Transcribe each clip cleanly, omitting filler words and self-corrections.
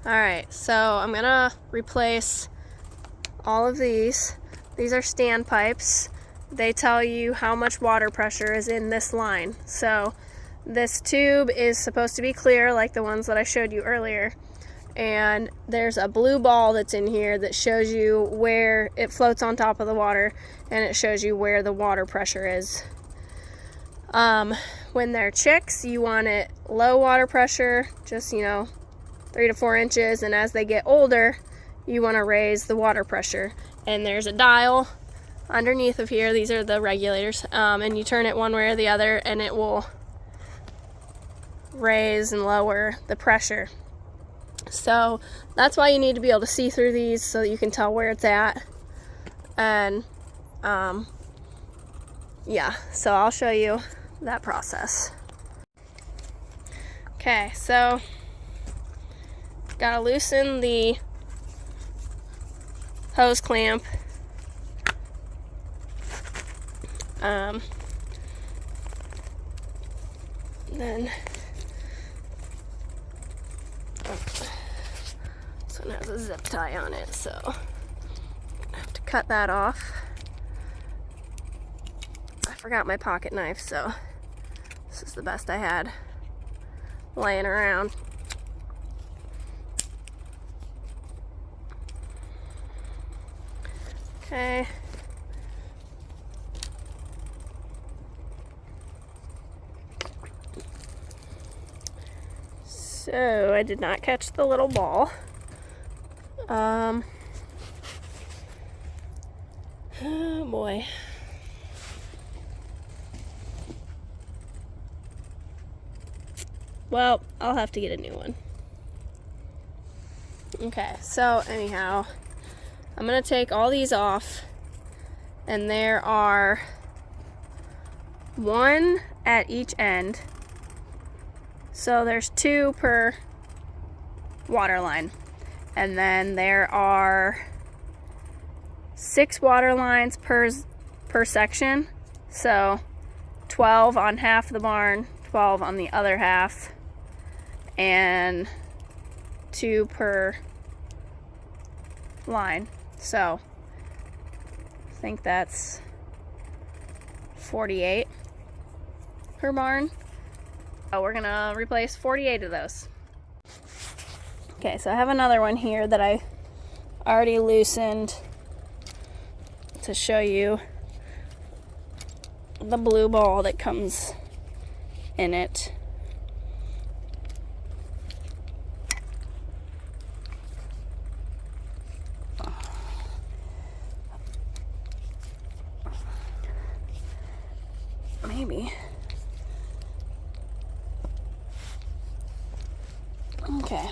Alright, so I'm gonna replace all of these. These are standpipes. They tell you how much water pressure is in this line. So this tube is supposed to be clear like the ones that I showed you earlier. And there's a blue ball that's in here that shows you where it floats on top of the water, and it shows you where the water pressure is. When they're chicks, you want it low water pressure, just 3 to 4 inches, and as they get older, you want to raise the water pressure. And there's a dial underneath of here. These are the regulators, and you turn it one way or the other, and it will raise and lower the pressure. So that's why you need to be able to see through these so that you can tell where it's at. And yeah, so I'll show you that process. Okay, so gotta loosen the hose clamp. Then this one has a zip tie on it, so I have to cut that off. I forgot my pocket knife, so this is the best I had laying around. Okay. So I did not catch the little ball. Oh boy. Well, I'll have to get a new one. Okay, so anyhow, I'm gonna take all these off, and there are 1 at each end. So there's 2 per water line. And then there are 6 water lines per section. So 12 on half the barn, 12 on the other half, and 2 per line. So I think that's 48 per barn. So we're gonna replace 48 of those. Okay, so I have another one here that I already loosened to show you the blue ball that comes in it. Maybe. Okay.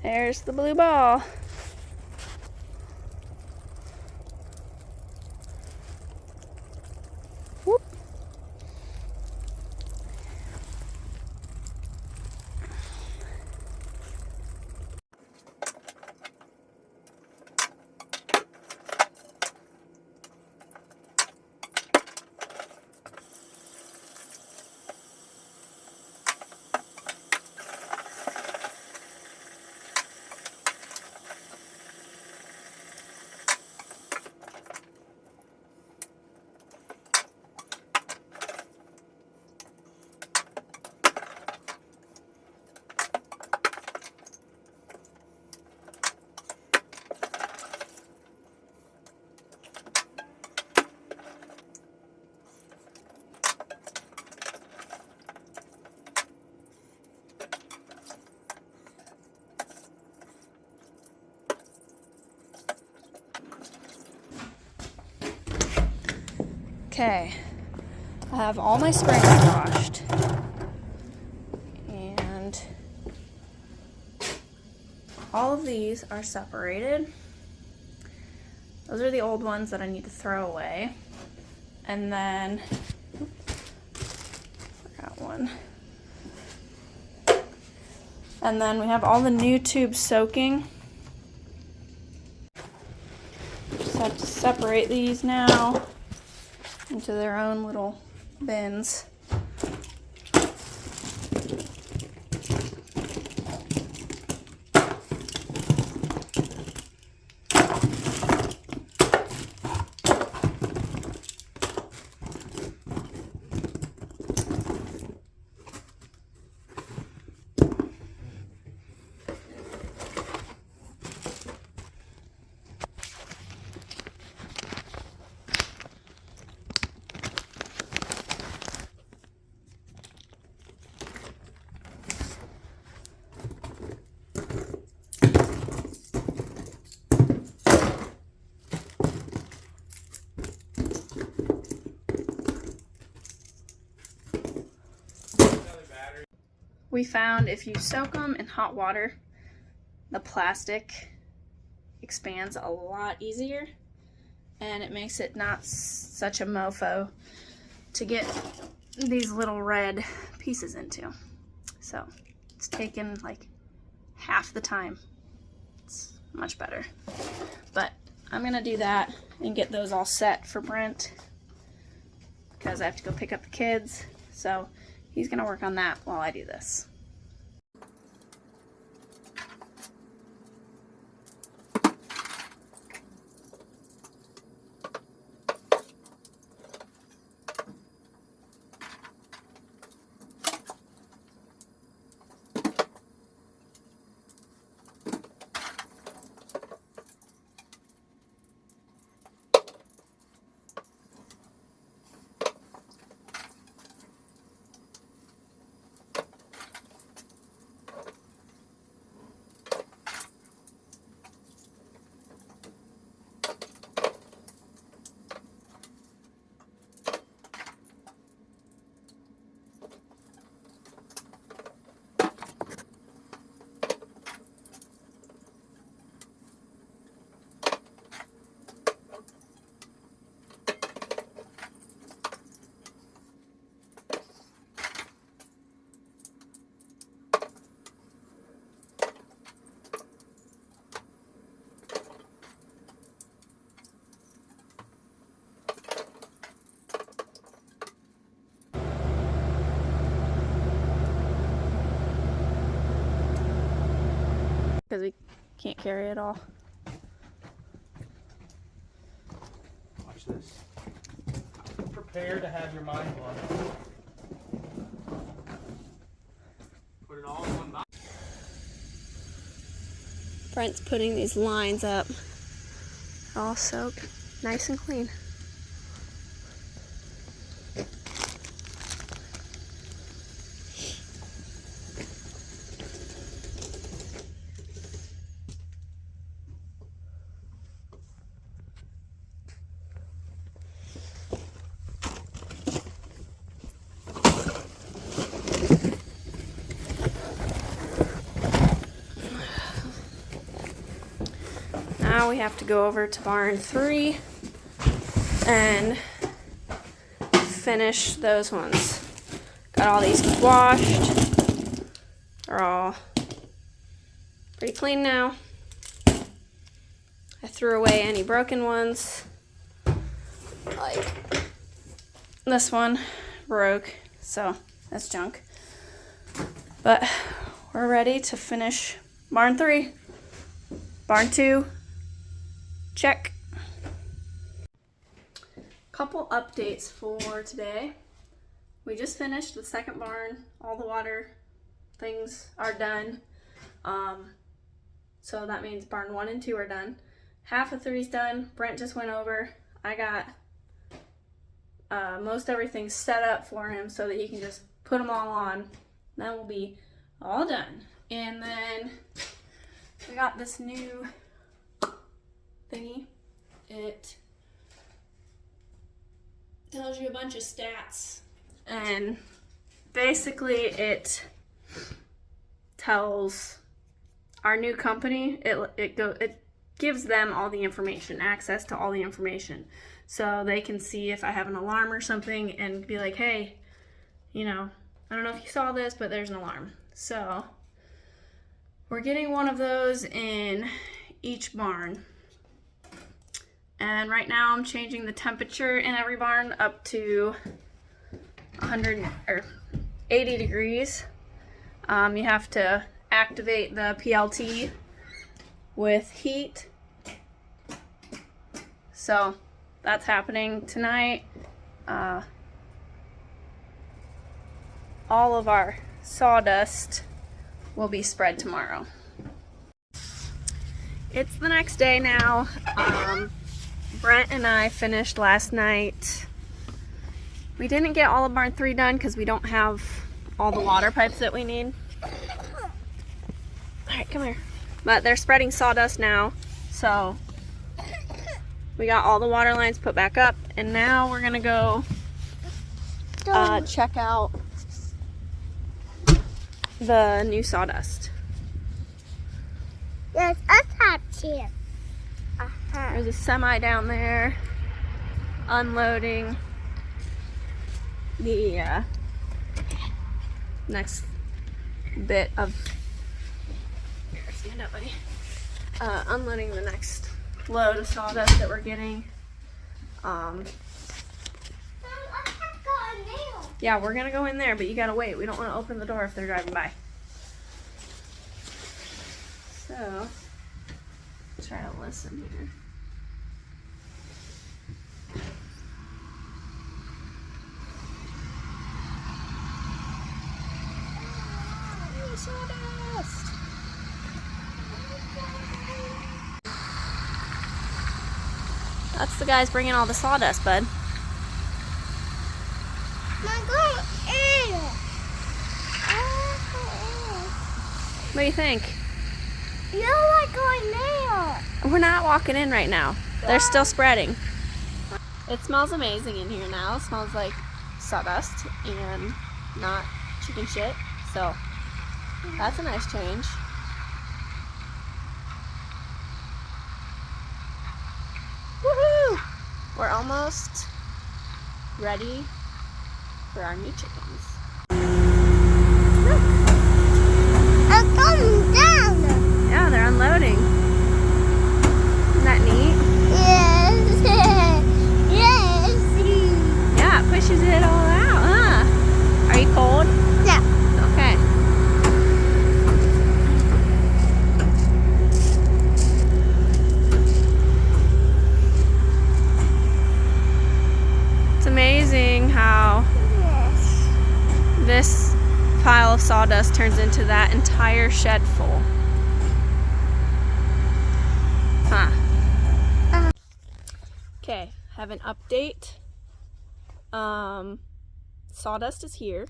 There's the blue ball. Whoop. Okay, I have all my springs washed, and all of these are separated. Those are the old ones that I need to throw away. And then, forgot one. And then we have all the new tubes soaking. Just have to separate these now into their own little bins. We found if you soak them in hot water, the plastic expands a lot easier and it makes it not such a mofo to get these little red pieces into. So it's taken like half the time. It's much better. But I'm gonna do that and get those all set for Brent because I have to go pick up the kids. So he's gonna work on that while I do this. Because we can't carry it all. Watch this. Prepare to have your mind blown. Put it all in one box. Brent's putting these lines up, all soaked, nice and clean. Now we have to go over to barn 3 and finish those ones. Got all these washed. They're all pretty clean now. I threw away any broken ones. Like this one broke, so that's junk. But we're ready to finish barn 3. Barn 2. Check. Couple updates for today. We just finished the second barn. All the water things are done. So that means barn 1 and 2 are done. Half of 3's done. Brent just went over. I got most everything set up for him so that he can just put them all on. Then we'll be all done. And then we got this new thingy. It tells you a bunch of stats, and basically it tells our new company, it gives them all the information, access to all the information, so they can see if I have an alarm or something and be like, hey, you know, I don't know if you saw this, but there's an alarm. So we're getting one of those in each barn. And right now I'm changing the temperature in every barn up to 80 degrees. You have to activate the PLT with heat. So that's happening tonight. All of our sawdust will be spread tomorrow. It's the next day now. Brent and I finished last night. We didn't get all of barn 3 done because we don't have all the water pipes that we need. Alright, come here. But they're spreading sawdust now, so we got all the water lines put back up, and now we're gonna go check out the new sawdust. There's a top here. There's a semi down there unloading the next bit of, here, stand up, buddy. Unloading the next load of sawdust that we're getting. Yeah, we're gonna go in there, but you gotta wait. We don't want to open the door if they're driving by. So, try to listen here. Sawdust. That's the guys bringing all the sawdust, bud. I'm going in. What do you think? You are going there. We're not walking in right now. They're still spreading. It smells amazing in here now. It smells like sawdust and not chicken shit. So that's a nice change. Woohoo! We're almost ready for our new chickens. I'm coming down. Yeah, they're unloading. Isn't that neat? Yes. Yes. Yeah, it pushes it all out, huh? Are you cold? Yeah. Okay. It's amazing how Yes. this pile of sawdust turns into that entire shed full. Huh. Okay, have an update. Sawdust is here.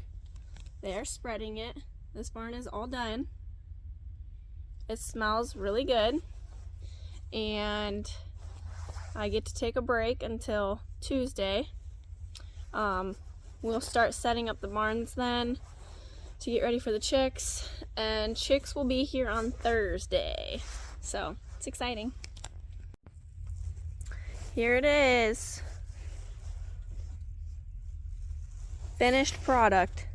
They're spreading it. This barn is all done. It smells really good. And I get to take a break until Tuesday. We'll start setting up the barns then to get ready for the chicks, and chicks will be here on Thursday, so it's exciting. Here it is, finished product.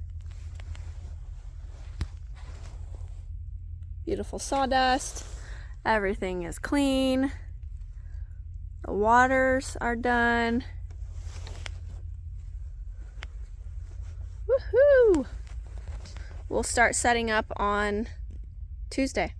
Beautiful sawdust, everything is clean, the waters are done. Woohoo! We'll start setting up on Tuesday.